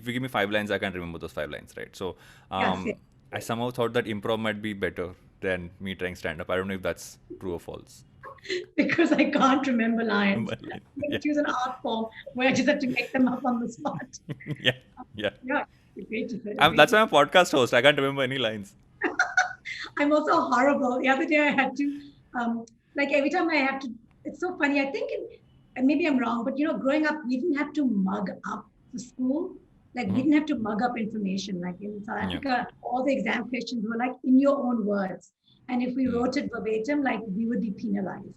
if you give me 5 lines, I can't remember those 5 lines, right? So Yeah, same. I somehow thought that improv might be better than me trying stand up. I don't know if that's true or false. Because I can't remember lines. But I'm going to yeah, choose an art form where I just have to make them up on the spot. yeah, yeah. Yeah, agree to it. Agree That's to why I'm a podcast host. I can't remember any lines. I'm also horrible. The other day I had to, like every time I have to, it's so funny. I think, and maybe I'm wrong, but growing up, we didn't have to mug up for school. Like we Hmm. didn't have to mug up information. Like in South Yeah. Africa, all the exam questions were like in your own words. And if we Hmm. wrote it verbatim, like we would be penalized.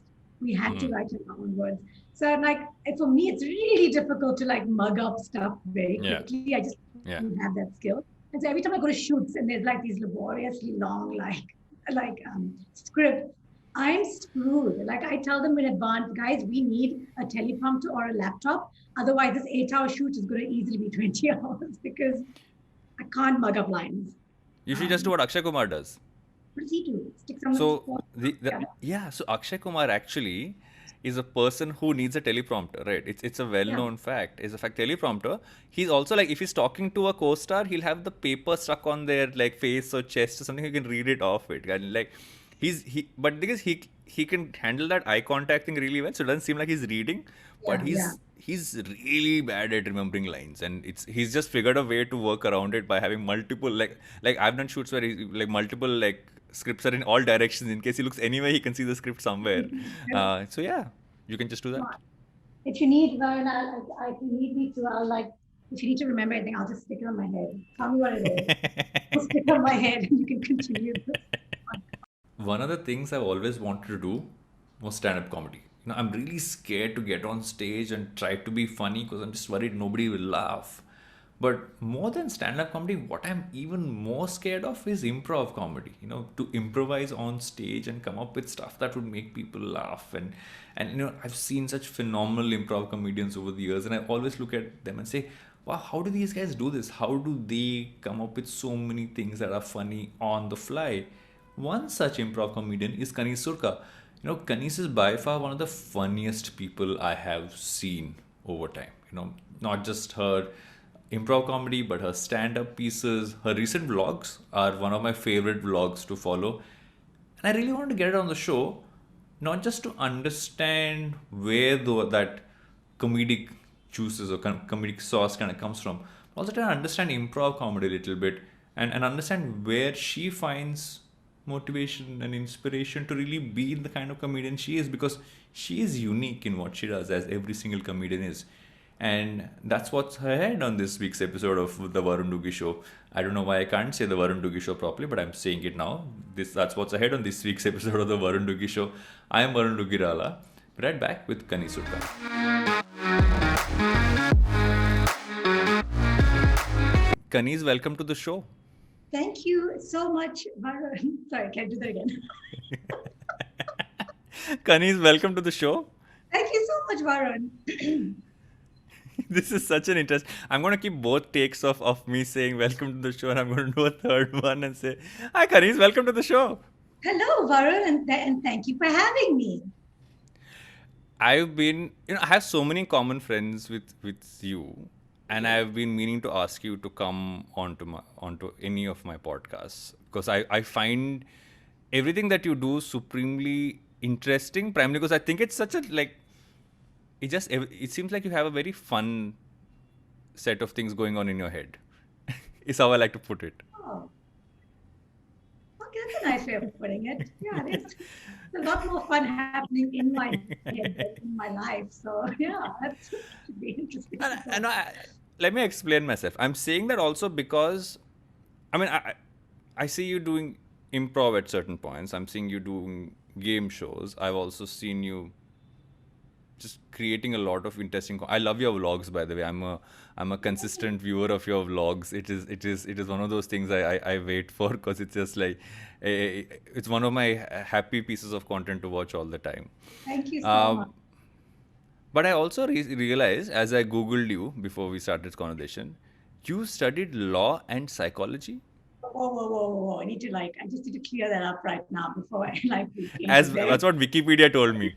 We had to Hmm. write in our own words. So I'm like, for me, it's really difficult to like mug up stuff very Yeah. quickly. I just Yeah. don't have that skill. And so every time I go to shoots and there's like these laboriously long, scripts, I'm screwed. Like I tell them in advance, guys, we need a teleprompter or a laptop. Otherwise, this 8 hour shoot is going to easily be 20 hours because I can't mug up lines. You should just do Um, what Akshay Kumar does. what does he do? Stick someone's So phone the together. yeah, so Akshay Kumar actually is a person who needs a teleprompter, right? It's a Yeah. well-known fact. It's a fact teleprompter. He's also like if he's talking to a co-star, he'll have the paper stuck on their like face or chest or something. He can read it off it. And like but because he can handle that eye contact thing really well, so it doesn't seem like he's reading, but Yeah. Yeah. he's really bad at remembering lines, and he's just figured a way to work around it by having multiple like I've done shoots where like multiple like scripts are in all directions. In case he looks anywhere, he can see the script somewhere. Yeah. So yeah, you can just do that. Smart. If you need, Varun, if you need me to, if you need to remember anything, I'll just stick it on my head. Tell me what it is. I'll stick it on my head and you can continue this. One of the things I've always wanted to do was stand-up comedy. I'm really scared to get on stage and try to be funny because I'm just worried nobody will laugh. But more than stand-up comedy, what I'm even more scared of is improv comedy. To improvise on stage and come up with stuff that would make people laugh. And I've seen such phenomenal improv comedians over the years, and I always look at them and say, wow, how do these guys do this? How do they come up with so many things that are funny on the fly? One such improv comedian is Kanis Surka. Kanis is by far one of the funniest people I have seen over time. Not just her improv comedy, but her stand up pieces. Her recent vlogs are one of my favorite vlogs to follow. And I really wanted to get it on the show, not just to understand where that comedic juices or comedic sauce kind of comes from, but also to understand improv comedy a little bit, and understand where she finds motivation and inspiration to really be the kind of comedian she is, because she is unique in what she does, as every single comedian is. And that's what's ahead on this week's episode of the Varun Dugi Show. I don't know why I can't say the Varun Dugi Show properly, but I'm saying it now. That's what's ahead on this week's episode of the Varun Dugi Show. I am Varun Dugirala. Right back with Kani Sutta. Kanis, welcome to the show. Thank you so much, Varun. Sorry, can I do that again? Kanis, welcome to the show. Thank you so much, Varun. This is such an interest. I'm going to keep both takes of me saying welcome to the show, and I'm going to do a third one and say, hi, Kanis, welcome to the show. Hello, Varun, and thank you for having me. I've been, I have so many common friends with you, and I've been meaning to ask you to come onto any of my podcasts, because I find everything that you do supremely interesting. Primarily because I think it's such a it seems like you have a very fun set of things going on in your head. Is how I like to put it. Oh, okay, that's a nice way of putting it. Yeah, there's a lot more fun happening in my head than in my life. So yeah, that should be interesting to And talk. let me explain myself. I'm saying that also because, I mean, I see you doing improv at certain points. I'm seeing you doing game shows. I've also seen you just creating a lot of interesting. I love your vlogs, by the way. I'm a consistent viewer of your vlogs. It is one of those things I wait for, because it's just like it's one of my happy pieces of content to watch all the time. Thank you so much. Um, but I also realized as I googled you before we started this conversation, you studied law and psychology. Whoa, whoa, whoa, whoa, whoa. I just need to clear that up right now before I like we paint a As very. that's what Wikipedia told me.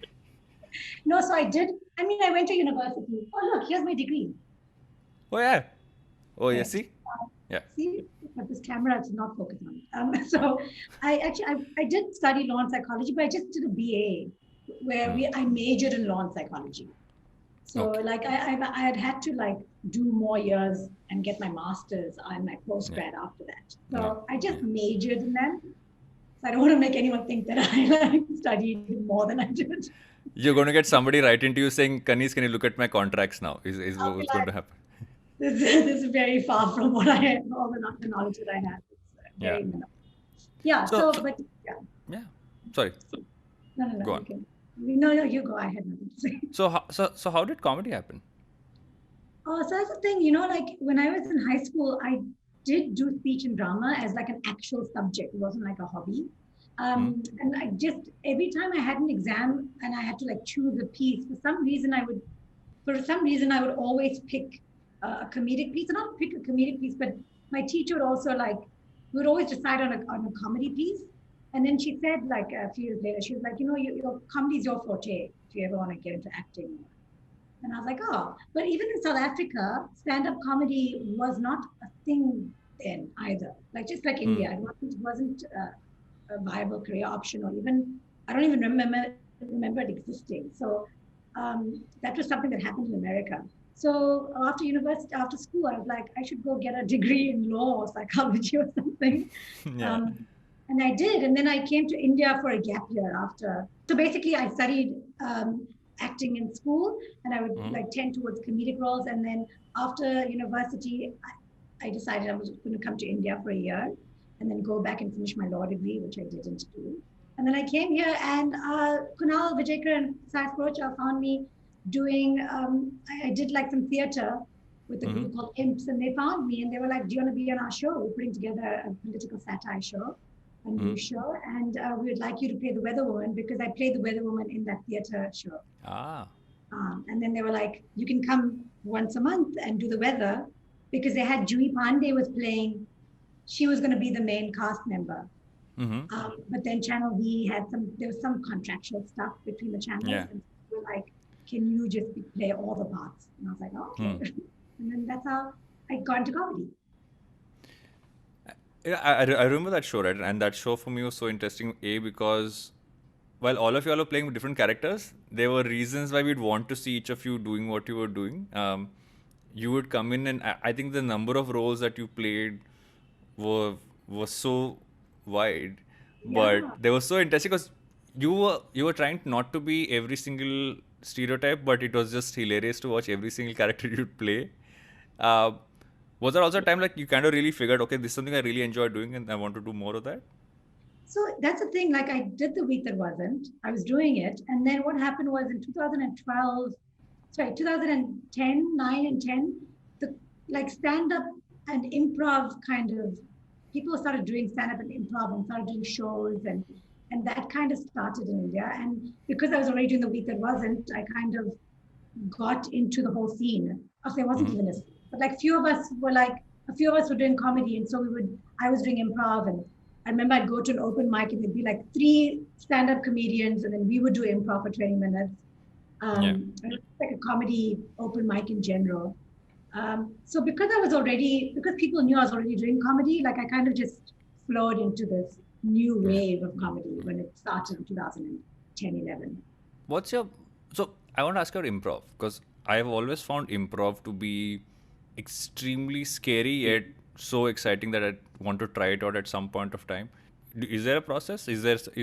No, so I did. I mean, I went to university. Oh, look, here's my degree. Oh yeah. Oh, yeah, Correct. see? Yeah. See, but this camera is not focused on it. So I did study law and psychology, but I just did a BA where Mm. I majored in law and psychology. So Okay. like I had to like do more years and get my master's and my Yeah. postgrad after that. Yeah. So I just Yeah. majored in them. So I don't want to make anyone think that I like studied more than I did. You're going to get somebody right into you saying, Kanis, can you look at my contracts now? Is I'll be what's going like, to happen. this is very far from what I have, all the knowledge that I have. It's Yeah. very minimal. Yeah. So, So, so but yeah, yeah. Sorry. no, Go you on. can. No, you go. I had nothing to say. So how did comedy happen? Oh, so that's the thing, like when I was in high school, I did do speech and drama as like an actual subject. It wasn't like a hobby. Hmm? And I just every time I had an exam and I had to like choose a piece, for some reason I would always pick a comedic piece. Not pick a comedic piece, but my teacher would also like we would always decide on a comedy piece. And then she said like a few years later, she was like, your comedy is your forte if you ever want to get into acting. And I was like, oh, but even in South Africa, stand up comedy was not a thing then either. Like just like Hmm. India, it wasn't a viable career option, or even I don't even remember it existing. So that was something that happened in America. So after university, after school, I was like, I should go get a degree in law or psychology or something. Yeah. Um, and I did. And then I came to India for a gap year after. So basically, I studied acting in school, and I would Hmm. like tend towards comedic roles. And then after university, I decided I was going to come to India for a year and then go back and finish my law degree, which I didn't do. And then I came here, and Kunal Vijaykar and Sai Procha found me doing, I did like some theater with a Hmm. group called Imps, and they found me and they were like, do you want to be on our show? We're putting together a political satire show, a Hmm. new show, and we would like you to play the weather woman because I played the weather woman in that theater show. Ah. And then they were like, you can come once a month and do the weather because they had Juhi Pandey was playing. She was going to be the main cast member. Hmm. But then Channel V there was some contractual stuff between the channels. Yeah. And we were like, can you just play all the parts? And I was like, oh, Hmm. okay. And then that's how I got into comedy. Yeah, I remember that show, right? And that show for me was so interesting, A, because while all of you all were playing with different characters, there were reasons why we'd want to see each of you doing what you were doing. You would come in, and I think the number of roles that you played were was so wide, but Yeah. they were so interesting because you were trying not to be every single stereotype, but it was just hilarious to watch every single character you'd play. Uh, was there also a time like you kind of really figured, okay, this is something I really enjoy doing, and I want to do more of that? So that's the thing. Like I did the week that wasn't. I was doing it, and then what happened was in 2012, sorry, 2010, 9 and 10, the like stand up and improv kind of people started doing stand up and improv and started doing shows and that kind of started in India. And because I was already doing the week that wasn't, I kind of got into the whole scene. Actually, I wasn't Mm-hmm. even a scene, but like a few of us were doing comedy, and so I was doing improv, and I remember I'd go to an open mic, and there'd be like three stand-up comedians, and then we would do improv for 20 minutes. Yeah. And it was like a comedy open mic in general. So because people knew I was already doing comedy, like I kind of just flowed into this new Yeah. wave of comedy when it started in 2010, 11. What's your so I want to ask about improv because I have always found improv to be extremely scary yet so exciting that I want to try it out at some point of time. Is there a process? Is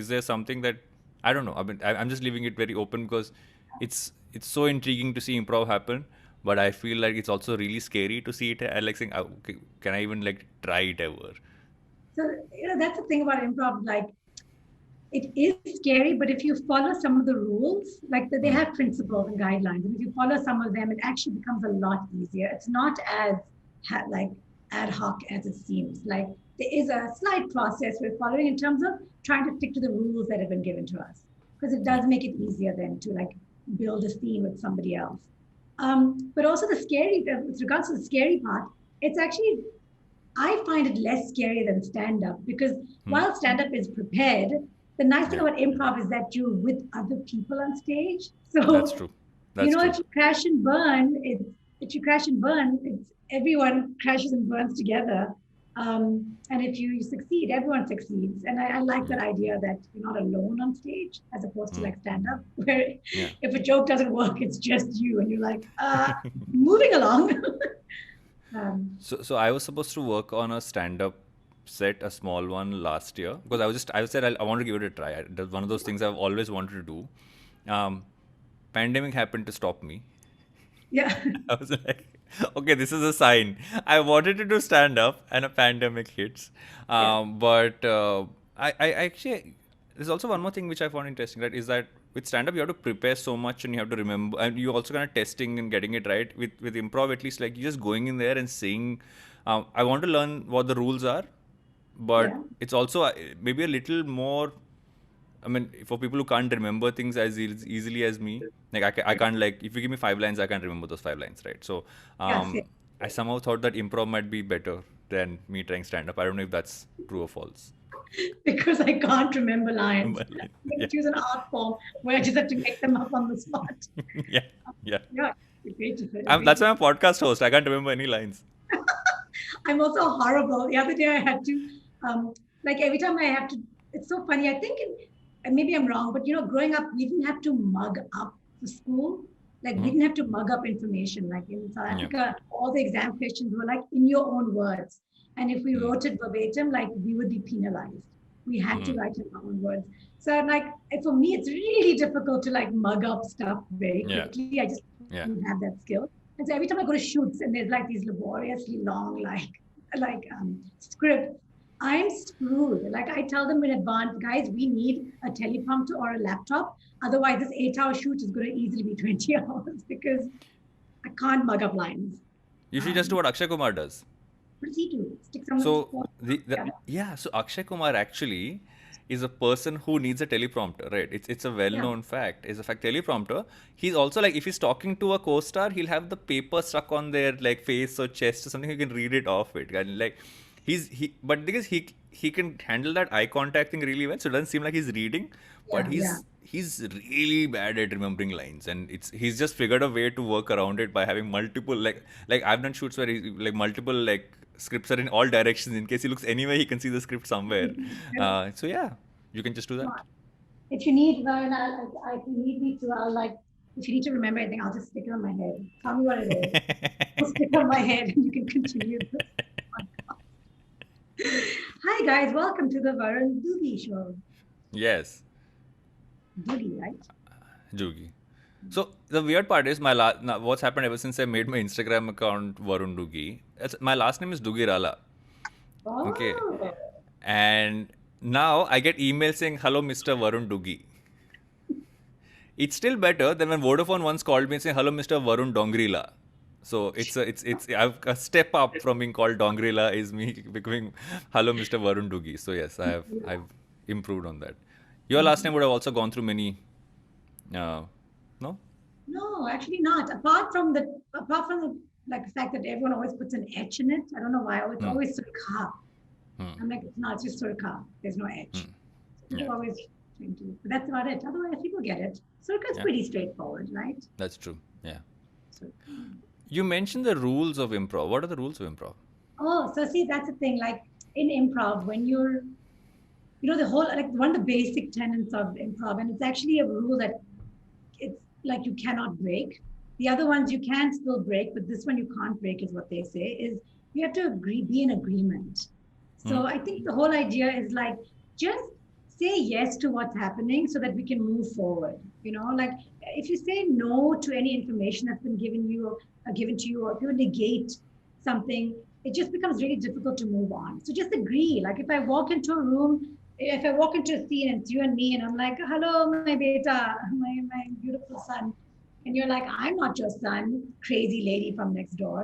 there something that I don't know? I mean, I'm just leaving it very open because it's so intriguing to see improv happen, but I feel like it's also really scary to see it. I like saying, "Oh, okay, can I even like try it ever?" So, that's the thing about improv. Like, it is scary, but if you follow some of the rules, like they Hmm. have principles and guidelines, and if you follow some of them, it actually becomes a lot easier. It's not as like ad hoc as it seems. Like there is a slight process we're following in terms of trying to stick to the rules that have been given to us, because it Yeah. does make it easier then to like build a scene with somebody else. But also with regards to the scary part, it's actually I find it less scary than stand up because Hmm. while stand up is prepared, the nice thing Yeah. about improv is that you're with other people on stage. That's So, true. That's true. if you crash and burn, it's everyone crashes and burns together. And if you succeed, everyone succeeds. And I like Yeah. that idea that you're not alone on stage as opposed to Mm. like stand up, where Yeah. if a joke doesn't work, it's just you. And you're like, moving along. So I was supposed to work on a stand-up set, a small one last year, because I said I want to give it a try. That's one of those things I've always wanted to do. Um, Pandemic happened to stop me. Yeah. I was like, okay, this is a sign. I wanted to do stand up and a pandemic hits. Yeah. I actually, there's also one more thing which I found interesting, right? Is that with stand up, you have to prepare so much and you have to remember, and you also kind of testing and getting it right. With improv, at least, like you're just going in there and saying, I want to learn what the rules are, but Yeah. it's also maybe a little more. I mean, for people who can't remember things as easily as me, like I can't, like, if you give me 5 lines, I can't remember those 5 lines, right? So Yeah. Same. I somehow thought that improv might be better than me trying stand up. I don't know if that's true or false. Because I can't remember lines. But, I'm going yeah, to choose an art form where I just have to make them up on the spot. yeah, yeah. Yeah, agree to it. That's why I'm a podcast host. I can't remember any lines. I'm also horrible. The other day I had to, like every time I have to, it's so funny. I think, and maybe I'm wrong, but growing up, we didn't have to mug up for school. Like we Hmm. didn't have to mug up information. Like in South Yeah. Africa, all the exam questions were like in your own words. And if we Hmm. wrote it verbatim, like we would be penalized. We had to Hmm. write in our own words. So like for me, it's really difficult to like mug up stuff very Yeah. quickly. I just Yeah. don't have that skill. And so every time I go to shoots and there's like these laboriously long scripts, I'm screwed. Like I tell them in advance, guys, we need a teleprompter or a laptop. Otherwise, this 8-hour shoot is going to easily be 20 hours because I can't mug up lines. You should just do what Akshay Kumar does. What does he do? Stick someone's So phone the yeah, so Akshay Kumar actually is a person who needs a teleprompter, right? It's a Yeah. well-known fact. It's a fact teleprompter. He's also like, if he's talking to a co-star, he'll have the paper stuck on their like face or chest or something. He can read it off it. And like but because he can handle that eye contact thing really well, so it doesn't seem like he's reading, but Yeah. Yeah. he's really bad at remembering lines, and he's just figured a way to work around it by having multiple, like I've done shoots where like multiple like scripts are in all directions. In case he looks anywhere, he can see the script somewhere. So yeah, you can just do that. If you need, if you need me to, if you need to remember anything, I'll just stick it on my head. Tell me what it is. I'll stick it on my head and you can continue this podcast. Hi, guys. Welcome to the Varun Doogie Show. Yes, Doogie, right? Jugi. So the weird part is what's happened ever since I made my Instagram account Varun Dugi. My last name is Dugi Rala. Okay. Oh, And now I get emails saying, "Hello, Mr. Varun Dugi." It's still better than when Vodafone once called me and saying, "Hello, Mr. Varun Dongrila." So it's I've a step up from being called Dongrila is me becoming "Hello, Mr. Varun Dugi." So yes, I've improved on that. Your last name would have also gone through many. No. no, actually not. Apart from the like the fact that everyone always puts an H in it. I don't know why. It's Hmm. always Surkha. Hmm. I'm like, no, it's just Surkha. There's no H. Hmm. People Yeah. always trying to, but that's about it. Otherwise, people get it. Surkha's Yeah. pretty straightforward, right? That's true. Yeah. Surkha. You mentioned the rules of improv. What are the rules of improv? Oh, so see, that's the thing. Like in improv, when the whole, like one of the basic tenets of improv, and it's actually a rule that it's like you cannot break. The other ones you can still break, but this one you can't break, is what they say, is you have to be in agreement. So Hmm. I think the whole idea is like just say yes to what's happening so that we can move forward. Like if you say no to any information that's been given to you, or if you negate something, it just becomes really difficult to move on. So just agree. Like if I walk into a room, if I walk into a scene and it's you and me, and I'm like, "Hello, my beta, my beautiful son," and you're like, "I'm not your son, crazy lady from next door."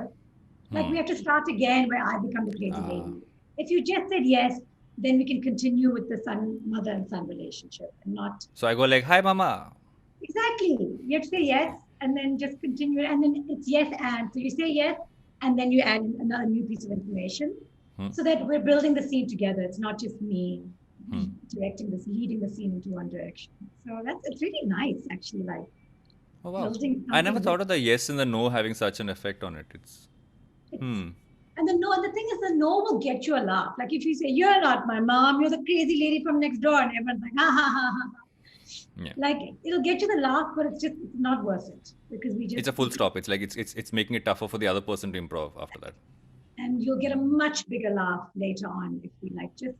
Like Hmm. we have to start again where I become the crazy Ah. lady. If you just said yes, then we can continue with the mother and son relationship, and not So I go like, "Hi, mama." exactly. You have to say yes and then just continue. And then it's yes and. So you say yes and then you add another new piece of information Hmm. so that we're building the scene together. It's not just me Hmm. leading the scene into one direction. So it's really nice, actually, like Oh wow. building I never something. thought of the yes and the no having such an effect on it. It's It's, and the no, the thing is, the no will get you a laugh. Like if you say, "You're not my mom, you're the crazy lady from next door," and everyone's like, "Ha ha ha ha." Yeah. Like it'll get you the laugh, but it's not worth it because we It's just, a full stop. It's like it's making it tougher for the other person to improv after that. and you'll get a much bigger laugh later on if we like just,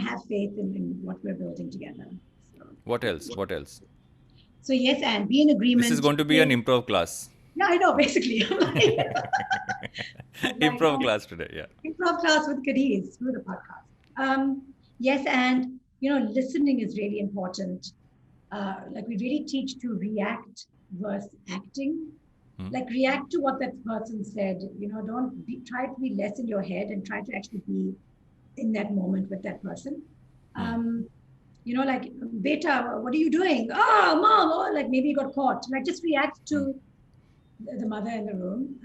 have faith in what we're building together. So, What else? What else? so yes, and be in This is agreement. going to be an improv class. Yeah, I know, basically. I'm like, Improv class today. Yeah. improv class with Kadiz through the podcast. Yes, and listening is really important. Like we really teach to react versus acting. Like react to what that person said. Don't try to be less in your head and try to actually be in that moment with that person. Like, beta, what are you doing? Oh, mom, oh, like maybe you got caught. Like just react to the mother in the room.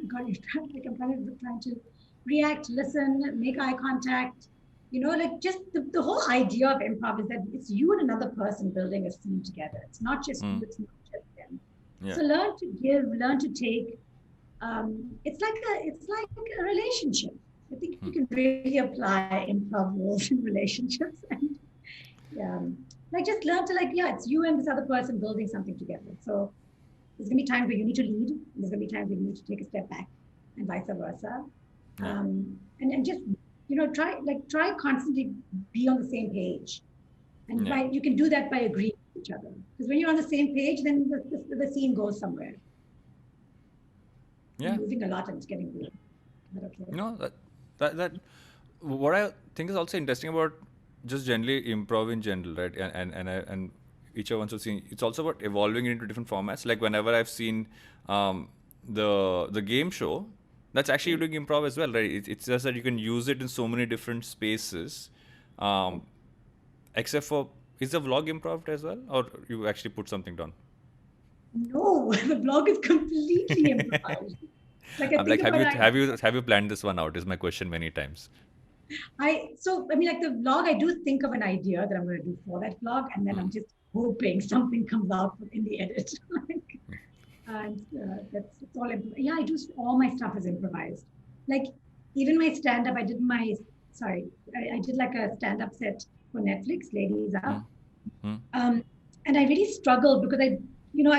God, I'm trying to react, listen, make eye contact. Like just the whole idea of improv is that it's you and another person building a scene together. It's not just you, it's not just them. Yeah. So learn to give, learn to take. It's like a relationship. I think you can really apply improv rules in relationships, and like just learn to it's you and this other person building something together. So there's gonna be times where you need to lead, and there's gonna be times where you need to take a step back, and vice versa. Yeah. And just try constantly be on the same page, and you can do that by agreeing with each other. Because when you're on the same page, then the scene goes somewhere. Yeah. I'm moving a lot and it's getting weird. Okay. That what I think is also interesting about just generally improv in general, right? And each of us have seen, it's also about evolving into different formats. Like whenever I've seen the game show, that's actually doing improv as well, right? It's just that you can use it in so many different spaces. Except for, is the vlog improv as well, or you actually put something down? No, the vlog is completely improvised. I'm like, have you planned this one out? Is my question many times. Like the vlog, I do think of an idea that I'm going to do for that vlog, and then I'm just hoping something comes out in the edit. That's all. I do all my stuff is improvised. Like even my stand-up, I did like a stand-up set for Netflix, Ladies Up. And I really struggled because I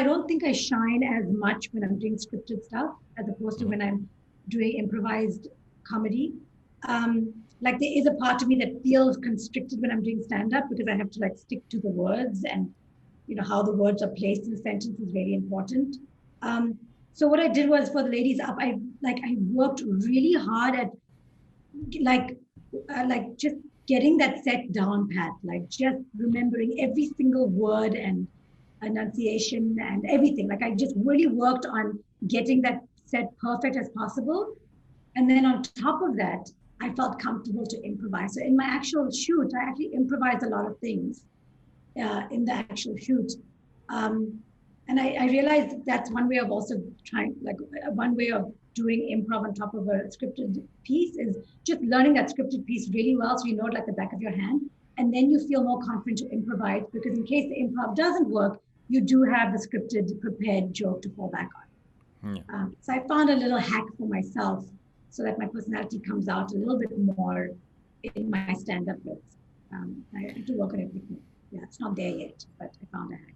don't think I shine as much when I'm doing scripted stuff as opposed to when I'm doing improvised comedy. Like there is a part of me that feels constricted when I'm doing stand-up because I have to stick to the words, and how the words are placed in the sentence is very important. So what I did was for the Ladies Up, I worked really hard at just getting that set down pat, just remembering every single word and enunciation and everything. I just really worked on getting that set perfect as possible. And then on top of that, I felt comfortable to improvise. So in my actual shoot, I actually improvised a lot of things in the actual shoot. And I realized that's one way of also trying, one way of doing improv on top of a scripted piece is just learning that scripted piece really well, so you know it like the back of your hand. And then you feel more confident to improvise, because in case the improv doesn't work, you do have the scripted, prepared joke to fall back on. So I found a little hack for myself so that my personality comes out a little bit more in my stand-up bits. I have to work on it. Yeah, it's not there yet, but I found a hack.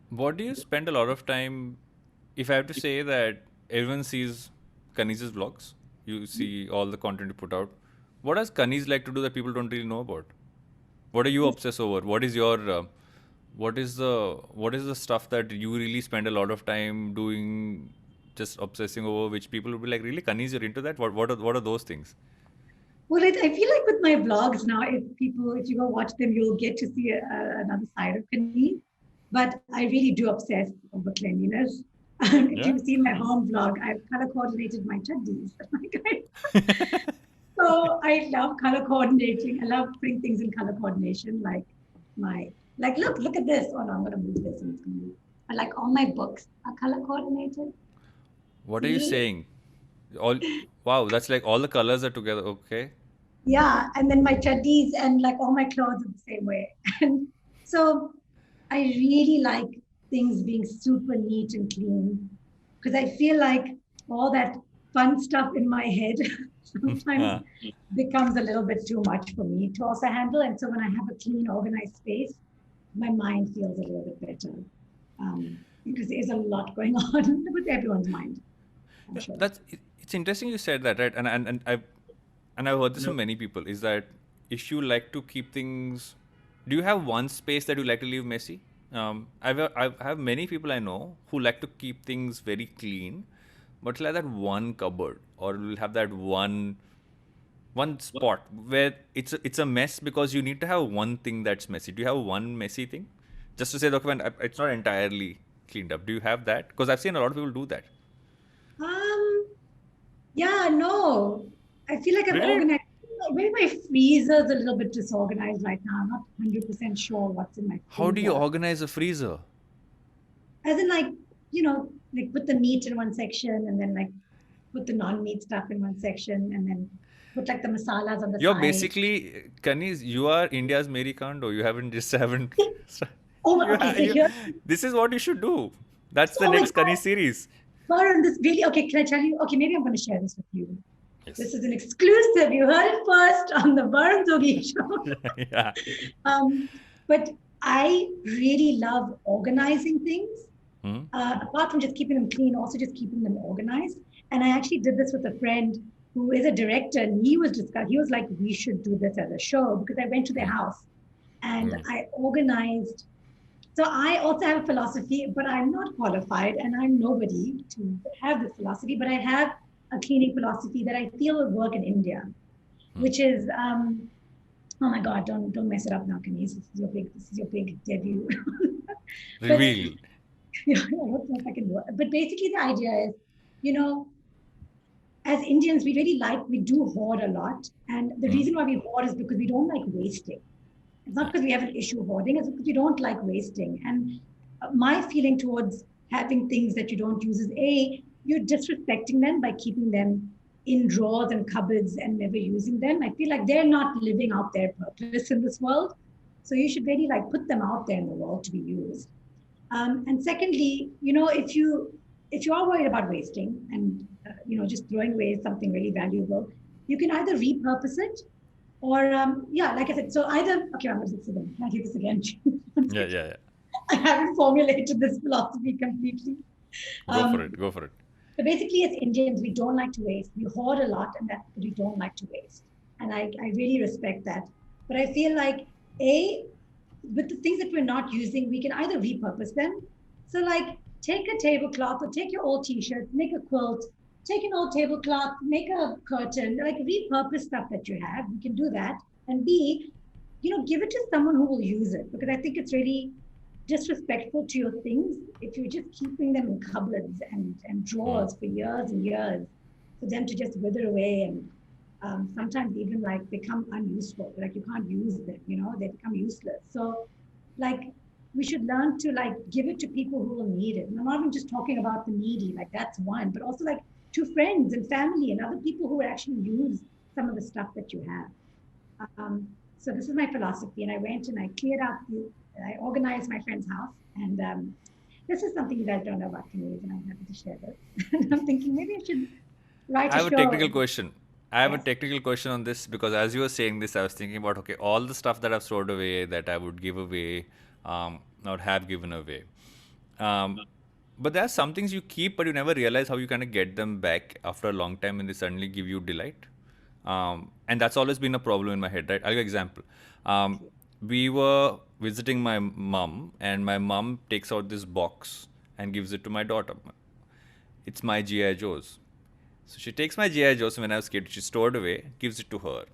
What do you spend a lot of time, if I have to say that everyone sees Kaniz's vlogs, you see all the content you put out, what does Kaniz like to do that people don't really know about? What are you obsessed over? What is your, what is the stuff that you really spend a lot of time doing, just obsessing over, which people will be like, really, Kaniz, you're into that? What are those things? Well, I feel like with my vlogs now, if you go watch them, you'll get to see another side of Kaniz. But I really do obsess over cleanliness. If you've seen my home vlog, I've color coordinated my chaddis. So I love color coordinating. I love putting things in color coordination. Look at this. Oh no, I'm gonna move this and it's gonna move. But all my books are color coordinated. What are you saying? Wow, that's like all the colors are together. Okay. Yeah, and then my chaddis and all my clothes are the same way. And so I really like things being super neat and clean, because I feel like all that fun stuff in my head sometimes Uh, becomes a little bit too much for me to also handle. And so when I have a clean, organized space, my mind feels a little bit better. Because there's a lot going on with everyone's mind, I'm yeah, sure. it's interesting you said that, right? And I've heard this from many people. Is that if you like to keep things, do you have one space that you like to leave messy? I have many people I know who like to keep things very clean, but like that one cupboard or will have that one spot where it's a mess because you need to have one thing that's messy. Do you have one messy thing? Just to say, look, it's not entirely cleaned up. Do you have that? Because I've seen a lot of people do that. Um, yeah, no. I feel like I've Really? organized. Maybe my freezer's a little bit disorganized right now. I'm not 100% sure what's in my How do you freezer. organize a freezer? As in, like, like put the meat in one section and then like put the non-meat stuff in one section and then put like the masalas on the You're side. basically, Kanis, you are India's Mary Kondo. You haven't. Oh, You, okay. ha- So you, here, this is what you should do. That's the oh my next God, Kanis series. Varun, this really, okay, can I tell you? Okay, maybe I'm going to share this with you. Yes. This is an exclusive. You heard it first on the Varun Zogi show. Yeah. Um, but I really love organizing things. Hmm? Apart from just keeping them clean, also just keeping them organized. And I actually did this with a friend who is a director, and he was like, we should do this as a show because I went to their Hmm. house and Hmm. I organized. So I also have a philosophy, but I'm not qualified and I'm nobody to have this philosophy, but I have a cleaning philosophy that I feel will work in India, Hmm. which is oh my God, don't mess it up now, Kanis. This is your big debut. But Reveal. yeah, I don't know if I can do it. But basically the idea is, you know, as Indians, we do hoard a lot. And the Hmm. reason why we hoard is because we don't like wasting. It's not because we have an issue hoarding, it's because we don't like wasting. And my feeling towards having things that you don't use is A, you're disrespecting them by keeping them in drawers and cupboards and never using them. I feel like they're not living out their purpose in this world. So you should really like put them out there in the world to be used. And secondly, if you are worried about wasting and just throwing away something really valuable, you can either repurpose it or yeah, like I said. So either okay, I'm going to say this again. Can I do this again? Yeah, yeah, yeah. I haven't formulated this philosophy completely. Go for Um, it. Go for it. so basically, as Indians, we don't like to waste. We hoard a lot, and that's because we don't like to waste. And I really respect that. But I feel like a with the things that we're not using, we can either repurpose them. So, like, take a tablecloth or take your old t-shirt, make a quilt, take an old tablecloth, make a curtain, like repurpose stuff that you have. We can do that. And B, give it to someone who will use it because I think it's really disrespectful to your things if you're just keeping them in cupboards and Hmm. drawers for years and years for them to just wither away and sometimes even like become unuseful. Like you can't use them, they become useless. So like we should learn to like give it to people who will need it. And I'm not even just talking about the needy, like that's one, but also like to friends and family and other people who would actually use some of the stuff that you have. So this is my philosophy, and I went and I cleared out I organized my friend's house, and this is something you guys don't know about Canadians, and I'm happy to share this. And I'm thinking maybe I should write I a have a technical show. question. I have a Yes. technical question on this because as you were saying this, I was thinking about okay, all the stuff that I've stored away that I would give away, or have given away. Um, but there are some things you keep, but you never realize how you kind of get them back after a long time, and they suddenly give you delight. And that's always been a problem in my head, right? I'll give an example. We were visiting my mom, and my mom takes out this box and gives it to my daughter. It's my GI Joes. So she takes my GI Joes when I was a kid. She stored away, gives it to her.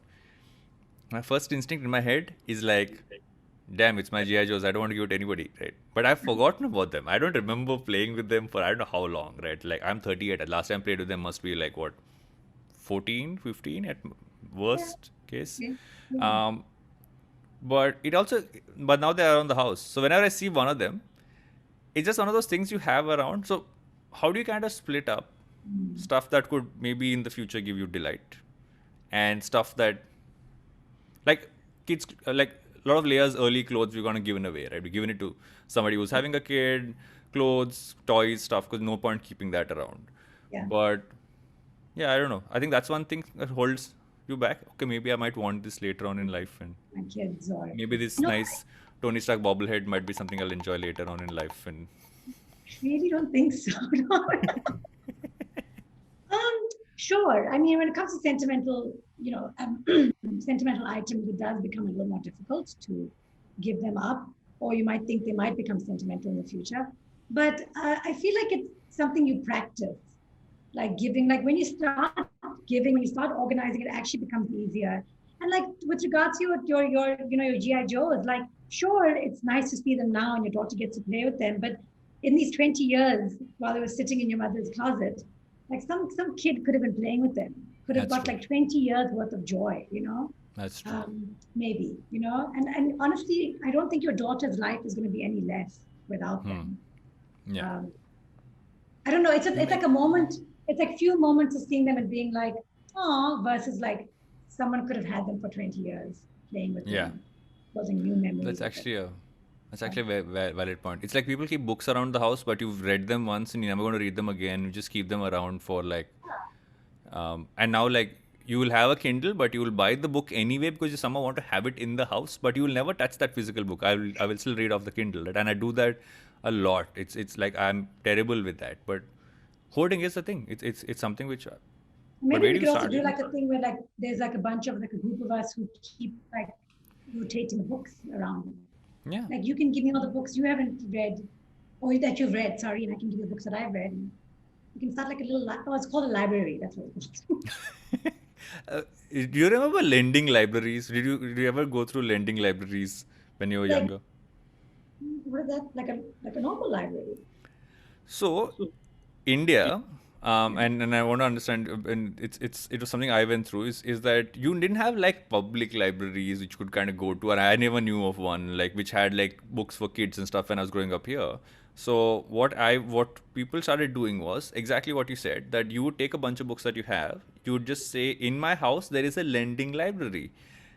My first instinct in my head is like, damn, it's my GI Joes. I don't want to give it to anybody, right? But I've forgotten about them. I don't remember playing with them for I don't know how long, right? Like I'm 38. Last time I played with them must be like what, 14, 15 at Yeah. worst case. Okay. Yeah. Um, but now they're around the house. So whenever I see one of them, it's just one of those things you have around. So how do you kind of split up Mm. stuff that could maybe in the future give you delight and stuff that like kids like a lot of layers early clothes we're gonna given away, right? We're giving it to somebody who's having a kid, clothes, toys, stuff, because no point keeping that around. Yeah. But Yeah, I don't know. I think that's one thing that holds you back. Okay, maybe I might want this later on in life, and My kids or maybe this no, nice Tony Stark bobblehead might be something I'll enjoy later on in life. And I really don't think so. No. Sure. I mean, when it comes to sentimental, sentimental items, it does become a little more difficult to give them up, or you might think they might become sentimental in the future. But I feel like it's something you practice, like giving. Like when you start giving, when you start organizing, it actually becomes easier. And like with regards to your GI Joes, like sure, it's nice to see them now, and your daughter gets to play with them, but in these 20 years while they were sitting in your mother's closet, like some kid could have been playing with them, could have that's got true. like 20 years worth of joy, That's true. maybe, and honestly, I don't think your daughter's life is going to be any less without them. Yeah. Um, I don't know. It's like a moment. It's like few moments of seeing them and being like, oh, versus like someone could have had them for 20 years playing with Yeah. them, causing new memories That's of it. actually a that's Yeah. actually a valid point. It's like people keep books around the house, but you've read them once and you're never going to read them again. You just keep them around for like, and now like you will have a Kindle, but you will buy the book anyway because you somehow want to have it in the house, but you will never touch that physical book. I will still read off the Kindle, right? And I do that a lot. It's like I'm terrible with that, but hoarding is the thing. It's something which. But Maybe where we do you could also start? do like a thing where like there's like a bunch of like a group of us who keep like rotating the books around. Yeah. Like you can give me all the books you haven't read, or that you've read, sorry, and I can give you the books that I've read. And you can start like a little, oh, it's called a library. That's what it's called. Do you remember lending libraries? Did you ever go through lending libraries when you were Like, younger? what is that? Like a normal library. So, India, Yeah. and I want to understand, and it was something I went through is that you didn't have like public libraries which you could kind of go to, and I never knew of one like which had like books for kids and stuff when I was growing up here. So what people started doing was exactly what you said, that you would take a bunch of books that you have, you would just say in my house there is a lending library,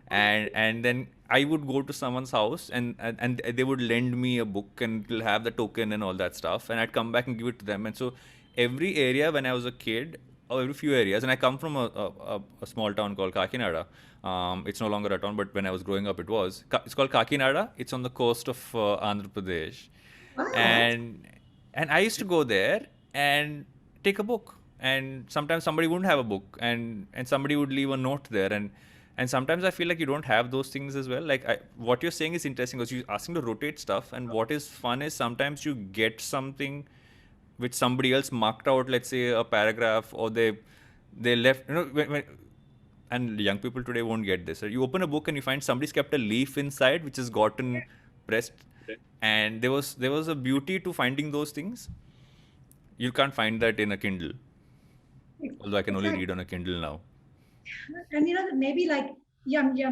and then I would go to someone's house, and they would lend me a book and it'll have the token and all that stuff, and I'd come back and give it to them. And so every area when I was a kid, or every few areas, and I come from a small town called Kakinada. It's no longer a town, but when I was growing up, it was. It's called Kakinada. It's on the coast of Andhra Pradesh, Wow. and I used to go there and take a book, and sometimes somebody wouldn't have a book, and somebody would leave a note there, and sometimes I feel like you don't have those things as well. Like what you're saying is interesting because you're asking to rotate stuff, and what is fun is sometimes you get something which somebody else marked out, let's say a paragraph, or they left, and young people today won't get this. You open a book and you find somebody's kept a leaf inside which has gotten pressed, and there was a beauty to finding those things. You can't find that in a Kindle, although I can only Exactly. read on a Kindle now. And maybe like, yeah, you're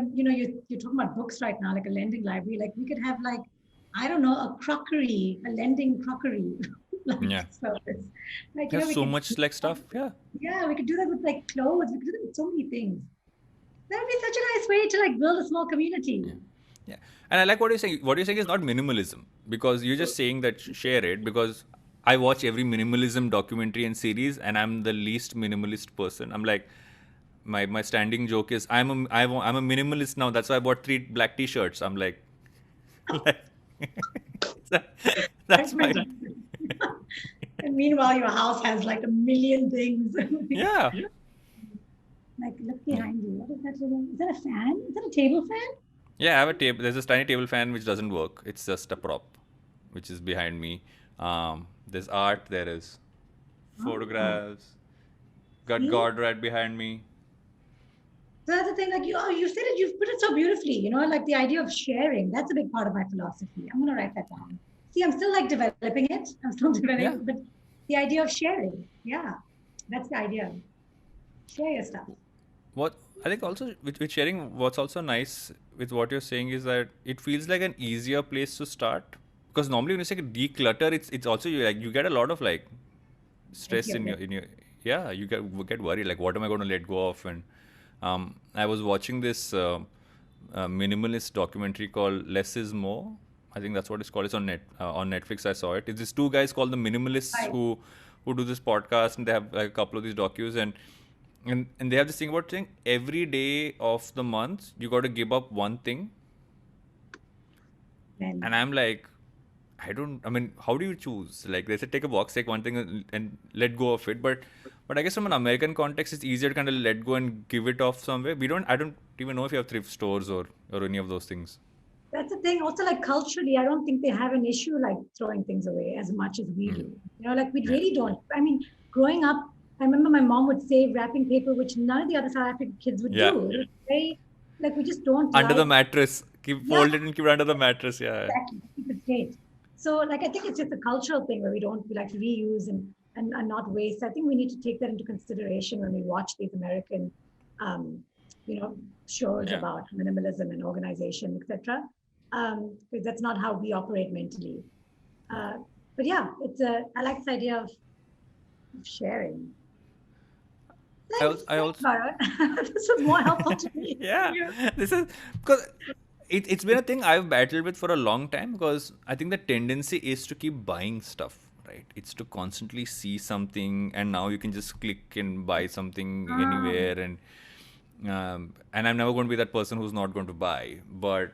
talking about books right now, like a lending library. Like we could have like, I don't know, a lending crockery like Yeah, service. Like, there's we so could, much like stuff. Yeah. yeah, we could do that with like clothes. We could do that with so many things. That would be such a nice way to like build a small community. Yeah. Yeah. And I like what you're saying. What you're saying is not minimalism, because you're just saying that share it, because I watch every minimalism documentary and series and I'm the least minimalist person. I'm like, my standing joke is I'm a minimalist now. That's why I bought 3 black t-shirts. I'm like, like that's my And meanwhile, your house has like a million things. yeah. Like, look Yeah. behind you. What is that? Is that a fan? Is that a table fan? Yeah, I have a table. There's this tiny table fan which doesn't work. It's just a prop, which is behind me. There's art. There is Oh, photographs. Got see? God right behind me. So that's the thing, like you said it, you've put it so beautifully, like the idea of sharing. That's a big part of my philosophy. I'm gonna write that down. See, I'm still like developing it. I'm still developing Yeah. it, but the idea of sharing, yeah, that's the idea. Share your stuff. What I think also with sharing, what's also nice with what you're saying is that it feels like an easier place to start. Because normally when you say declutter, it's also you get a lot of like Thank stress you. in your yeah, you get worried like what am I going to let go of. And I was watching this minimalist documentary called Less Is More. I think that's what it's called. It's on Netflix. I saw it. It's these two guys called the Minimalists Right. who do this podcast, and they have like a couple of these docus. And And they have this thing about saying every day of the month you got to give up one thing, and And I'm like, I mean, how do you choose? Like they said, take a box, take one thing, and let go of it. But I guess from an American context, it's easier to kind of let go and give it off somewhere. I don't even know if you have thrift stores or any of those things. that's the thing. Also, like culturally, I don't think they have an issue like throwing things away as much as we Mm. do. Like we Yeah. really don't. I mean, growing up, I remember my mom would save wrapping paper, which none of the other South African kids would Yeah. do. It was very, like, we just don't Under the like, mattress, keep yeah, fold it and keep it under the mattress. Yeah. exactly, keep it straight. So, like, I think it's just a cultural thing where we like to reuse and not waste. I think we need to take that into consideration when we watch these American, um, shows Yeah. about minimalism and organization, etc. Because that's not how we operate mentally. Uh, but yeah, I like this idea of sharing. I Thanks, also Bharat. This was more helpful to me. yeah, this is because it's been a thing I've battled with for a long time, because I think the tendency is to keep buying stuff, right? It's to constantly see something, and now you can just click and buy something Um, anywhere, and I'm never going to be that person who's not going to buy. But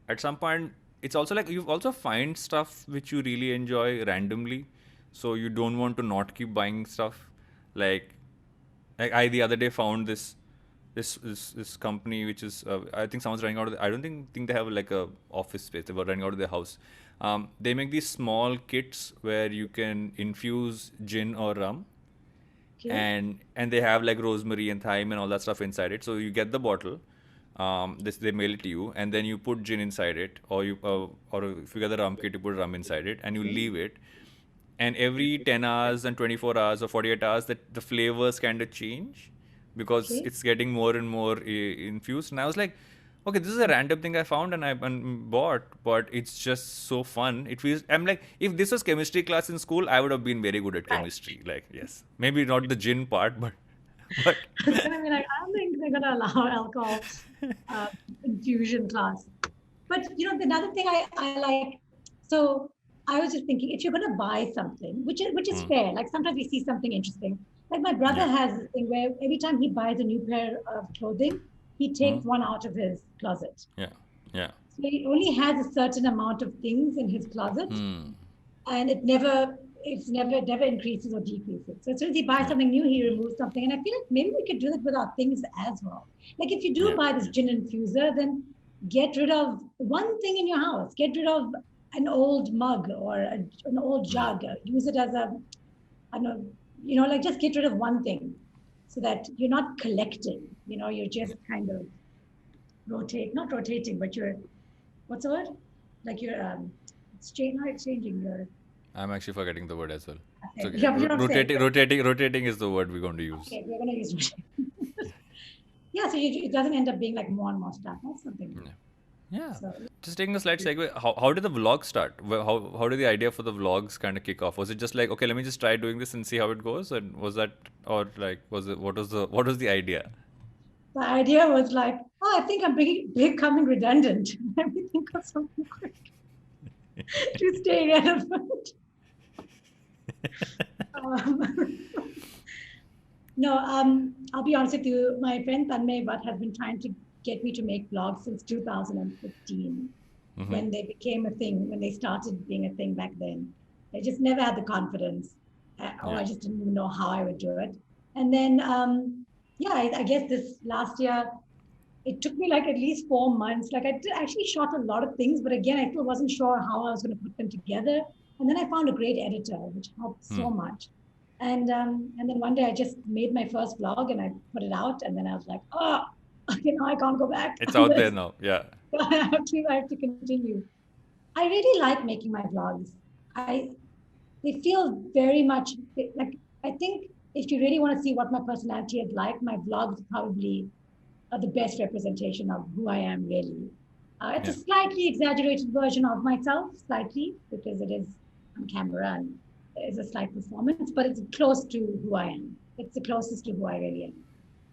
at some point, it's also like you also find stuff which you really enjoy randomly, so you don't want to not keep buying stuff. Like I the other day found this company which is I think someone's running out of I don't think they have like a office space. They were running out of their house. They make these small kits where you can infuse gin or rum, okay. and they have like rosemary and thyme and all that stuff inside it. So you get the bottle, they mail it to you, and then you put gin inside it, or if you get the rum kit, you put rum inside it, and you Okay. leave it. And every 10 hours and 24 hours or 48 hours, that the flavors kind of change because Okay. it's getting more and more infused. And I was like, okay, this is a random thing I found and bought, but it's just so fun. It feels, I'm like, if this was chemistry class in school, I would have been very good at Right. chemistry. Like, yes, maybe not the gin part, but It's gonna be like, I don't think they're gonna allow alcohol uh, infusion class. But the another thing I like, so I was just thinking, if you're gonna buy something, which is Hmm. fair, like sometimes we see something interesting. Like my brother Yeah, has this thing where every time he buys a new pair of clothing, he hmm. takes one out of his closet. Yeah, yeah, So he only has a certain amount of things in his closet, hmm. and it never increases or decreases. So as soon as he buys Yeah, something new, he removes something. And I feel like maybe we could do that with our things as well. Like if you do yeah, buy this gin infuser, then get rid of one thing in your house. Get rid of an old mug or an old yeah. jug. Use it as I don't know, like just get rid of one thing so that you're not collecting. You're just kind of not rotating, but you're, what's the word? Like you're not exchanging. You're I'm actually forgetting the word as well. It's okay. okay. Yeah, you're upset. Rotating is the word we're going to use. Okay, we're gonna use rotating. Yeah, so it doesn't end up being like more and more stuff. That's something good. Yeah. Yeah. So Just taking a slight segue, how did the vlog start? How did the idea for the vlogs kind of kick off? Was it just like, okay, let me just try doing this and see how it goes? And was that, or like, what was the idea? the idea was like, oh, I think I'm becoming redundant. Let me think of something quick to stay relevant. Um, no, I'll be honest with you. My friend Tanmay Bhatt has been trying to get me to make vlogs since 2015, Mm-hmm. when they became a thing, when they started being a thing back then. I just never had the confidence, or Yeah. I just didn't even know how I would do it. And then, yeah, I guess this last year, it took me like at least 4 months. Like actually shot a lot of things, but again, I still wasn't sure how I was going to put them together. And then I found a great editor, which helped Hmm. so much. And then one day I just made my first vlog and I put it out, and then I was like, oh, I can't go back It's on out there this. now. Yeah. I have to continue. I really like making my vlogs. I They feel very much like, I think if you really want to see what my personality is like, my vlogs probably are the best representation of who I am really. It's a Yeah. slightly exaggerated version of myself, slightly, because it is on camera and it's a slight performance, but it's close to who I am. It's the closest to who I really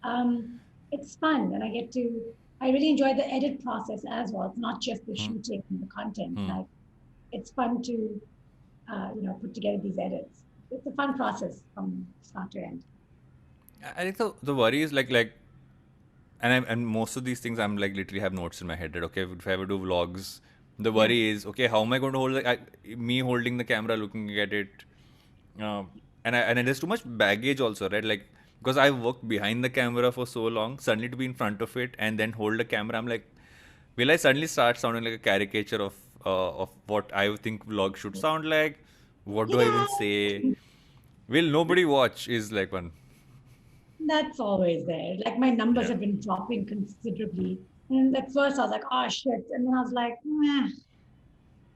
am. It's fun, and I really enjoy the edit process as well. It's not just the Hmm. shooting and the content. Hmm. Like, it's fun to, put together these edits. It's a fun process from start to end. I think the worry is and most of these things I'm like literally have notes in my head that okay, if I ever do vlogs, the Yeah. worry is okay, how am I going to hold me holding the camera, looking at it, and there's too much baggage also, right? Like because I worked behind the camera for so long, suddenly to be in front of it and then hold the camera, I'm like, will I suddenly start sounding like a caricature of what I think vlog should sound like? What do I even say? Yeah. Will nobody watch? Is like one. That's always there. Like my numbers Yeah. have been dropping considerably. And at first I was like, oh shit. And then I was like, meh.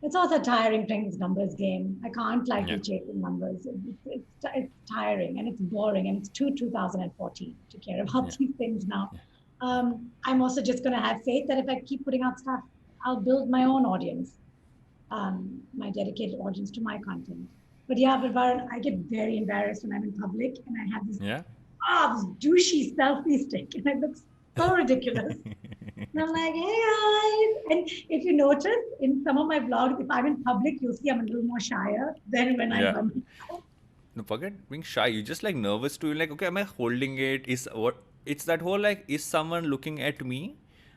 It's also tiring playing this numbers game. I can't like Yeah. be chasing numbers. It's tiring and it's boring and it's too 2014 to care about Yeah. these things now. Yeah. I'm also just going to have faith that if I keep putting out stuff, I'll build my own audience, my dedicated audience to my content. But yeah, but Varun, I get very embarrassed when I'm in public and I have Yeah. this douchey selfie stick and it looks so ridiculous. And I'm like, hey guys. And if you notice in some of my vlogs, if I'm in public, you'll see I'm a little more shyer than when I'm Yeah. bumping. No, forget being shy. You just like nervous too. You're like, okay, am I holding it? Is what? It's that whole like, is someone looking at me?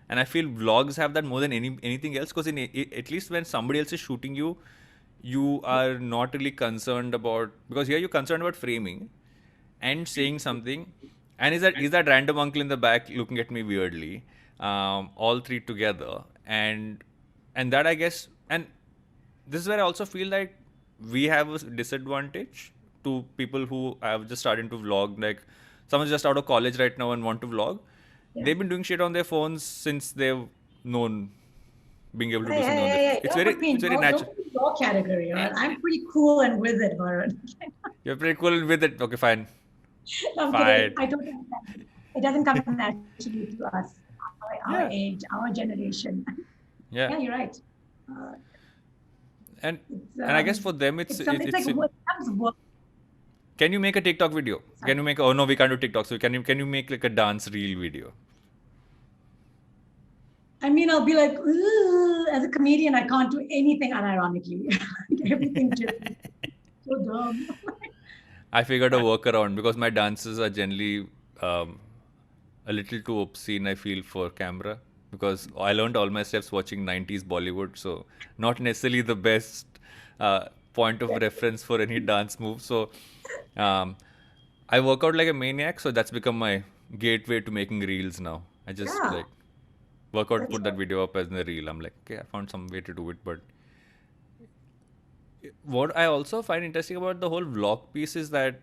And I feel vlogs have that more than anything else. Because at least when somebody else is shooting you, you are not really concerned about, because here you're concerned about framing and saying something. And is that random uncle in the back looking at me weirdly? All three together, and that I guess, and this is where I also feel like we have a disadvantage to people who have just started to vlog. Like someone's just out of college right now and want to vlog. Yeah. They've been doing shit on their phones since they've known being able to Hey, do hey, something on their hey, phone. hey, It's don't very put me in it's very don't natural. put me in your category, all right? I'm pretty cool and with it, Varun. You're pretty cool with it. Okay, fine, I'm kidding. fine. I don't understand. It doesn't come naturally to us, our Yeah, age, our generation. yeah. Yeah, you're right. Uh, And it's and I guess for them it's something. It's like it's what comes work. can you make a TikTok video? Sorry. Can you make, oh no, we can't do TikTok. So can you make like a dance reel video? I mean, I'll be like, "Ooh," as a comedian, I can't do anything unironically. Everything just so dumb. I figured a workaround because my dances are generally um, a little too obscene, I feel, for camera. Because I learned all my steps watching 90s Bollywood, so not necessarily the best point of reference for any dance move. So um, I work out like a maniac, so that's become my gateway to making reels now. I just Yeah, like work out, that's put that video up as in the reel. I'm like, okay, I found some way to do it. But what I also find interesting about the whole vlog piece is that,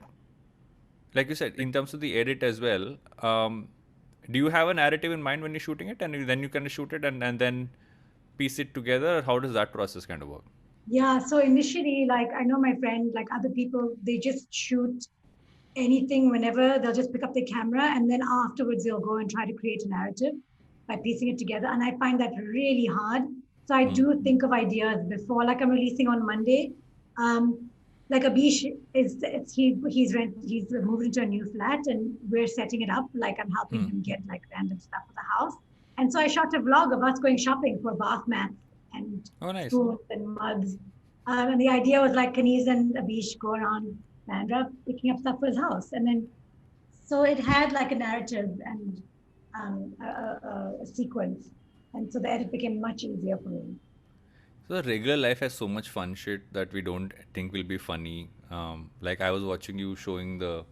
like you said, in terms of the edit as well, do you have a narrative in mind when you're shooting it, and then you kind of shoot it and then piece it together? Or how does that process kind of work? yeah. So initially, like I know my friend, like other people, they just shoot anything whenever they'll just pick up their camera and then afterwards they'll go and try to create a narrative by piecing it together. And I find that really hard. So I Hmm. do think of ideas before, like I'm releasing on Monday. Um, like Abish he's moved into a new flat and we're setting it up. Like I'm helping Hmm. him get like random stuff for the house. And so I shot a vlog of us going shopping for bath mats and Oh, nice. spoons and mugs. And the idea was like Kaniz and Abish go around Bandra picking up stuff for his house. And then, so it had like a narrative and a sequence. And so the edit became much easier for me. So the regular life has so much fun shit that we don't think will be funny. Like I was watching you showing the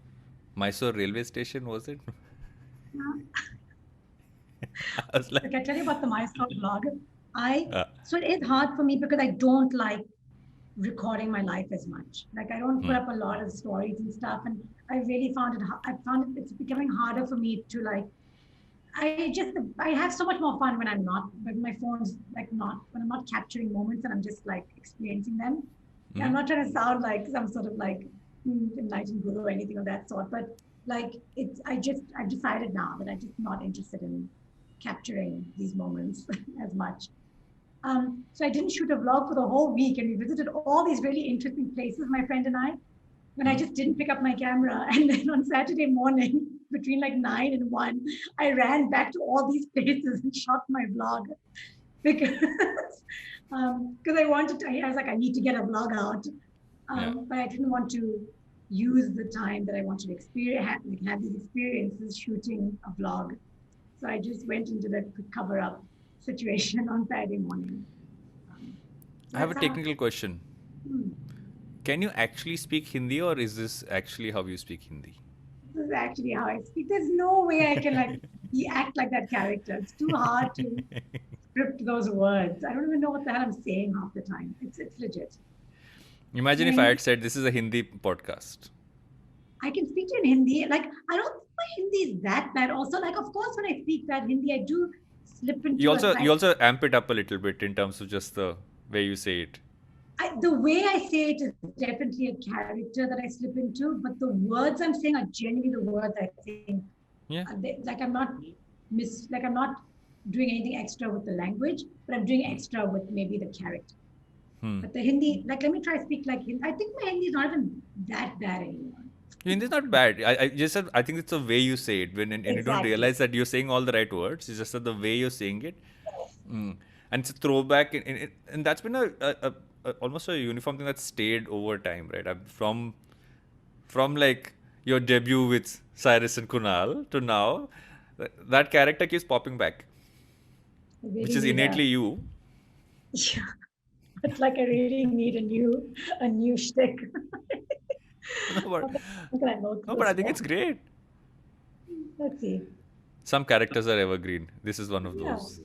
Mysore railway station, was it? Yeah. I was like, Like I tell you about the Mysore vlog. I uh, so it is hard for me because I don't like recording my life as much. Like I don't put hmm, up a lot of stories and stuff, and I really found it. I found it's becoming harder for me to like. I have so much more fun when I'm not, when my phone's like not, when I'm not capturing moments and I'm just like experiencing them. And I'm hmm. not trying to sound like some sort of like enlightened guru or anything of that sort, but like I've decided now that I'm just not interested in capturing these moments as much. So I didn't shoot a vlog for the whole week, and we visited all these really interesting places, my friend and I. When I Hmm. just didn't pick up my camera, and then on Saturday morning, between like 9 and 1, I ran back to all these places and shot my vlog because I wanted to. I was like, I need to get a vlog out, Yeah. but I didn't want to. use the time that I wanted to experience, have these experiences shooting a vlog. So I just went into that cover up situation on Saturday morning. Um, I have a that's how. technical question. Hmm, Can you actually speak Hindi, or is this actually how you speak Hindi? this is actually how I speak. There's no way I can act like that character. It's too hard to script those words. I don't even know what the hell I'm saying half the time. It's legit. Imagine My if I had English, said this is a Hindi podcast. I can speak to you in Hindi. Like I don't think my Hindi is that bad. Also, like of course when I speak that Hindi, I do slip You into a also you slight. also amp it up a little bit in terms of just the way you say it. The way I say it is definitely a character that I slip into, but the words I'm saying are genuinely the words I think. Yeah. Like I'm not doing anything extra with the language, but I'm doing Hmm. extra with maybe the character. Hmm. But the Hindi, like let me try to speak like Hindi. I think my Hindi is not even that bad anymore. Hindi is not bad. I just said I think it's the way you say it and you don't Exactly. realize that you're saying all the right words. It's just that the way you're saying it. Mm. And it's a throwback, and that's been a almost a uniform thing that stayed over time, right? From like your debut with Cyrus and Kunal to now, that character keeps popping back, I which really is need a innately you. yeah. It's like I really need a new shtick. No, but How can I milk no, but this I think for? it's great. Let's see. Some characters are evergreen. This is one of Yeah. those.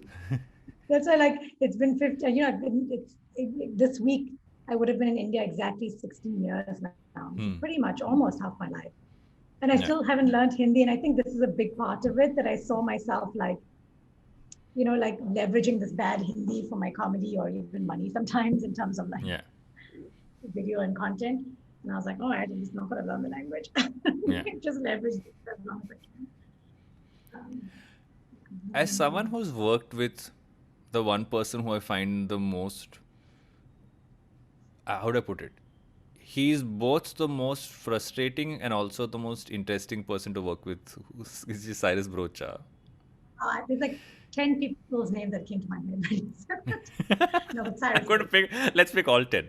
That's why, like, it's been 50, this week, I would have been in India exactly 16 years now, Hmm. pretty much almost half my life. And I Yeah. still haven't learned Hindi. And I think this is a big part of it that I saw myself like, like leveraging this bad Hindi for my comedy or even money sometimes in terms of like Yeah. video and content. And I was like, all right, I'm just not going to learn the language. Yeah. Just leverage it as long as I can. As someone Um, who's worked with the one person who I find the most, how do I put it? He's both the most frustrating and also the most interesting person to work with, which is Cyrus Brocha. there's like 10 people's names that came to my head. No, but I'm Cyrus going to Group. pick, let's pick all 10,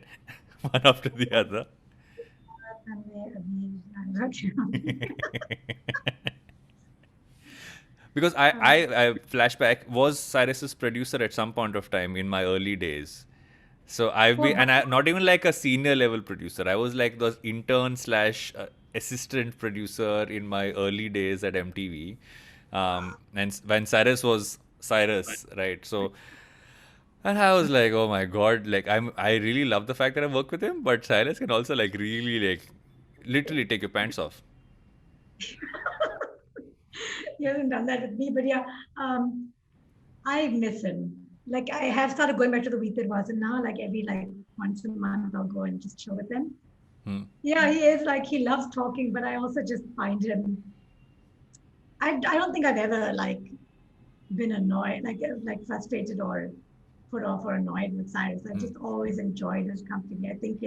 one after the other. Because I flashback was Cyrus's producer at some point of time in my early days. So I've For been, and what? I not even like a senior level producer. I was like the intern slash assistant producer in my early days at MTV. And when Cyrus was Cyrus, right? So, and I was like, oh my god, like I really love the fact that I work with him, but Cyrus can also like really like literally take your pants off. He hasn't done that with me, but yeah, I miss him. Like I have started going back to the Weekend Vasan now. Like every like once a month, I'll go and just chill with him. Hmm. Yeah, he is like he loves talking, but I also just find him. I don't think I've ever like been annoyed, like frustrated or put off or annoyed with Cyrus. I Hmm. just always enjoyed his company. I think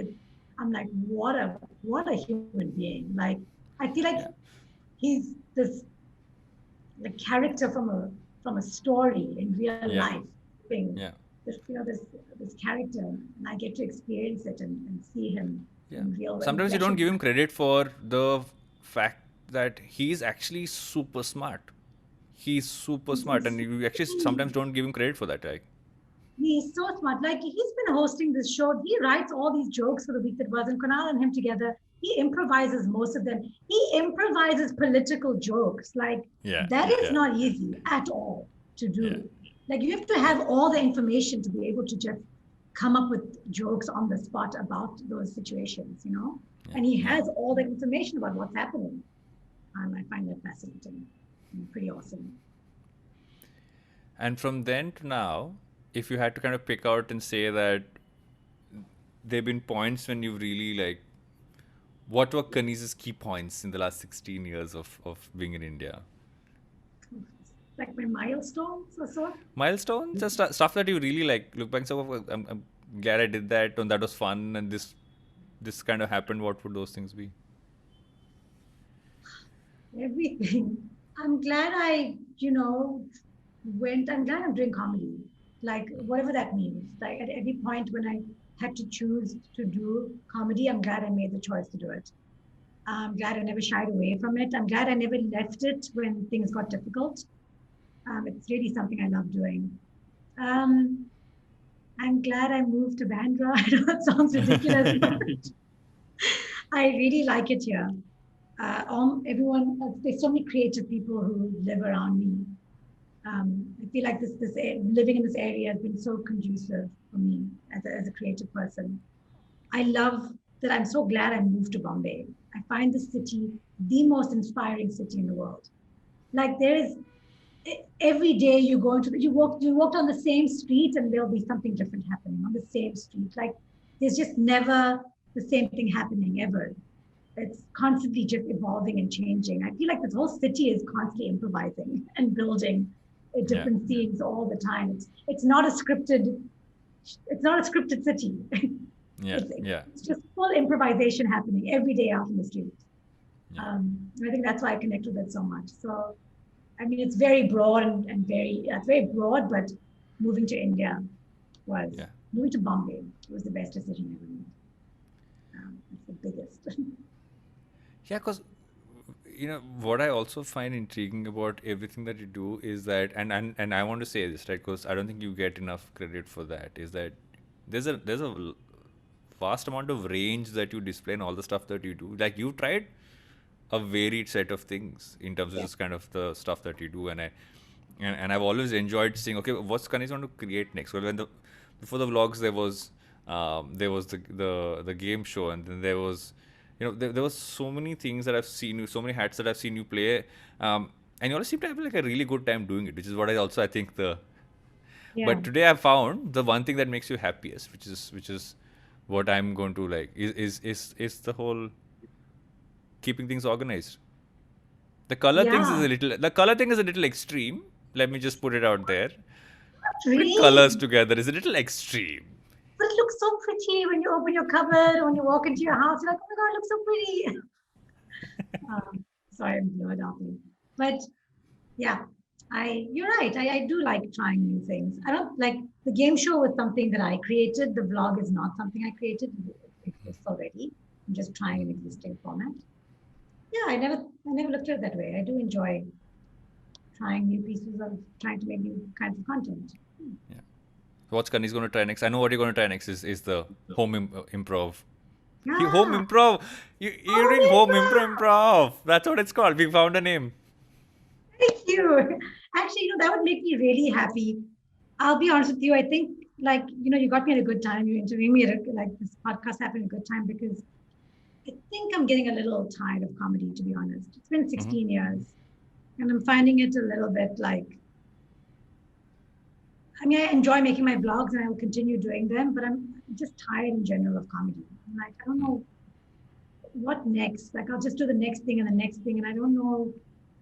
I'm like, what a human being. Like I feel like Yeah. he's this the character from a story in real Yeah. life thing. Yeah. This character, and I get to experience it and see him Yeah. in real life. Sometimes you don't give him credit for the fact that he's actually super smart. He's super smart, and you actually sometimes don't give him credit for that, right? He's so smart. Like he's been hosting this show. He writes all these jokes for the week that was, and Kunal and him together. He improvises most of them. He improvises political jokes. Like Yeah. that is Yeah. not easy at all to Yeah. do. Like you have to Yeah. have all the information to be able to just come up with jokes on the spot about those situations. Yeah. And he Yeah. has all the information about what's happening. I find that fascinating and pretty awesome. And from then to now, if you had to kind of pick out and say that there have been points when you really like, what were Kaniza's key points in the last 16 years of being in India? Like my milestones or so. Milestones, just stuff that you really like look back and say, "Oh, I'm glad I did that, and that was fun, and this kind of happened." What would those things be? Everything. I'm glad I'm glad I'm doing comedy. Like whatever that means. Like at every point when I had to choose to do comedy, I'm glad I made the choice to do it. I'm glad I never shied away from it. I'm glad I never left it when things got difficult. It's really something I love doing. Um, I'm glad I moved to Bandra. I know it sounds ridiculous, but I really like it here. Everyone, there's so many creative people who live around me. I feel like living in this area has been so conducive for me as a creative person. I love that. I'm so glad I moved to Bombay. I find the city the most inspiring city in the world. Like there is every day you go into you walk on the same street and there'll be something different happening on the same street. Like there's just never the same thing happening ever. It's constantly just evolving and changing. I feel like this whole city is constantly improvising and building Yeah, different scenes all the time. It's not a scripted. It's not a scripted city. yeah, it's, yeah, it's just full improvisation happening every day out in the street. yeah, I think that's why I connect with it so much. So, I mean, it's very broad it's very broad, but moving to India was, yeah. moving to Bombay was the best decision I ever made. It's the biggest. Yeah, because what I also find intriguing about everything that you do is that, and I want to say this, right, because I don't think you get enough credit for that, is that there's a vast amount of range that you display in all the stuff that you do. Like you tried a varied set of things in terms of Yeah. just kind of the stuff that you do, and I've always enjoyed seeing, okay, what's Kanis going to create next. Well, before the vlogs there was the game show, and then there was, there was so many things that I've seen you, so many hats that I've seen you play, and you always seem to have like a really good time doing it, which is what I think the. Yeah. But today I found the one thing that makes you happiest, which is what I'm going to like is the whole keeping things organized. Yeah. The color thing is a little extreme. Let me just put it out there. Putting Really? colors together is a little extreme. But it looks so pretty when you open your cupboard or when you walk into your house. You're like, oh my God, it looks so pretty. Sorry, I'm blurred out. But yeah, you're right. I do like trying new things. I don't like the game show was something that I created. The vlog is not something I created. It exists already. I'm just trying an existing format. Yeah, I never looked at it that way. I do enjoy trying new pieces of trying to make new kinds of content. Yeah. So what's Kani's going to try next? I know what you're going to try next is the improv. Home Ah, improv. You're oh doing home improv. That's what it's called. We found a name. thank you. Actually, that would make me really happy. I'll be honest with you. I think, like, you got me at a good time. You interviewed me like this podcast happened at a good time because I think I'm getting a little tired of comedy, to be honest. It's been Hmm. 16 years and I'm finding it a little bit like, I mean, I enjoy making my vlogs and I will continue doing them, but I'm just tired in general of comedy. I'm like, I don't know what next. Like, I'll just do the next thing and the next thing. And I don't know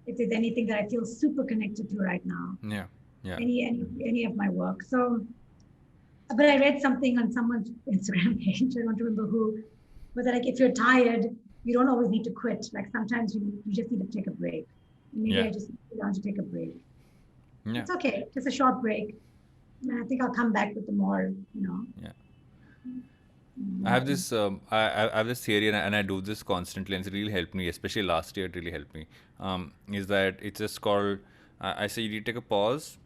if there's anything that I feel super connected to right now, Yeah. Yeah. any of my work. So, but I read something on someone's Instagram page. I don't remember who, but like if you're tired, you don't always need to quit. Like sometimes you just need to take a break. Maybe Yeah. I just want to take a break. Yeah. It's okay, just a short break. And I think I'll come back with the more, Yeah. I more. have this I have this theory, and I do this constantly, and it's really helped me, especially last year. It really helped me. Is that it's just called? I say you need to take a pause.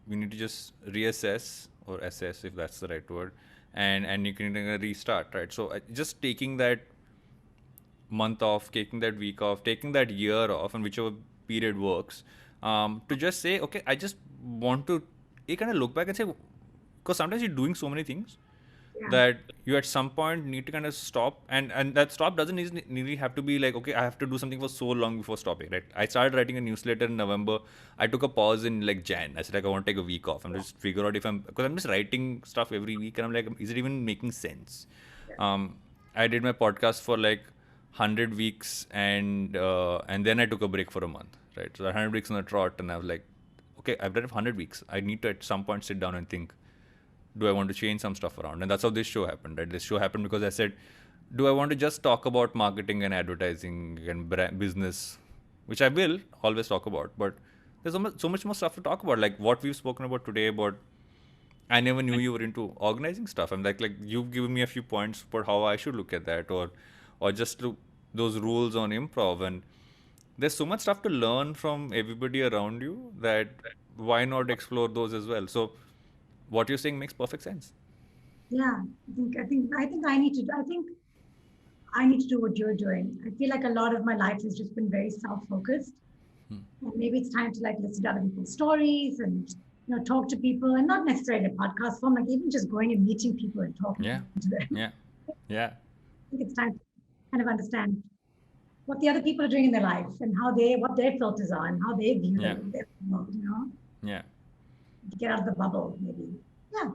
You need to just reassess or assess, if that's the right word, and you can restart, right? So just taking that month off, taking that week off, taking that year off, and whichever period works, to just say, okay, I just want to, you kind of look back and say, because sometimes you're doing so many things Yeah, that you at some point need to kind of stop, and that stop doesn't nearly have to be like, okay, I have to do something for so long before stopping, right? I started writing a newsletter in November. I took a pause in like Jan. I said like I want to take a week off. I'm just figure out if because I'm just writing stuff every week, and I'm like, is it even making sense? yeah, I did my podcast for like 100 weeks, and then I took a break for a month, right? So 100 weeks on the trot, and I was like, okay, I've done it for 100 weeks. I need to at some point sit down and think, do I want to change some stuff around? And that's how this show happened, right? This show happened because I said, do I want to just talk about marketing and advertising and business, which I will always talk about, but there's so much more stuff to talk about, like what we've spoken about today. About I never knew you were into organizing stuff. I'm like you've given me a few points for how I should look at that, or just to those rules on improv, and there's so much stuff to learn from everybody around you that why not explore those as well? So what you're saying makes perfect sense. Yeah, I need to do what you're doing. I feel like a lot of my life has just been very self-focused. And maybe it's time to like listen to other people's stories and talk to people, and not necessarily a podcast form, like even just going and meeting people and talking Yeah, to them. yeah, yeah, I think it's time to kind of understand what the other people are doing in their life and what their filters are and how they view yeah, their world, yeah. to get out of the bubble, maybe. Yeah.